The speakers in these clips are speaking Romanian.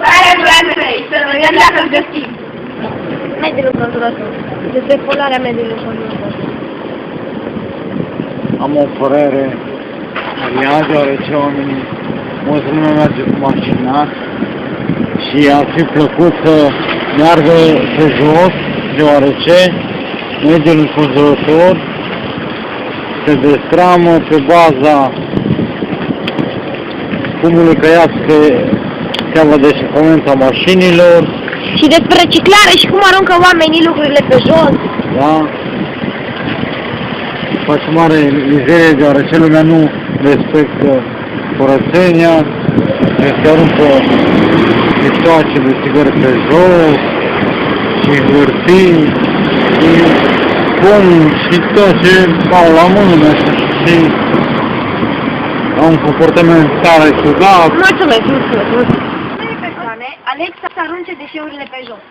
care durează 3, să vedem dacă îl găsim. Mediul înconjurător. Despre poluarea mediului înconjurător. Am o părere rea, deoarece oamenii, multă lume merge cu mașina și ar fi plăcut să meargă pe jos, deoarece mediul înconjurător se destramă pe baza cumului căiat pe seama de echipamentul mașinilor. Și despre reciclare și cum aruncă oamenii lucrurile pe jos. Da? Face mare mizerie, deoarece lumea nu respectă curățenia, se aruncă pistoace de țigări pe jos și hârtii și pom și tot ce au la mână și au un comportament tare ciudat. Mulțumesc. Unele persoane aleg să arunce deșeurile pe jos.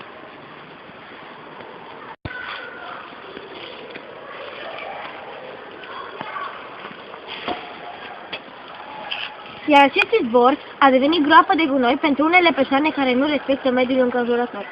Iar acest izvor a devenit groapă de gunoi pentru unele persoane care nu respectă mediul înconjurător.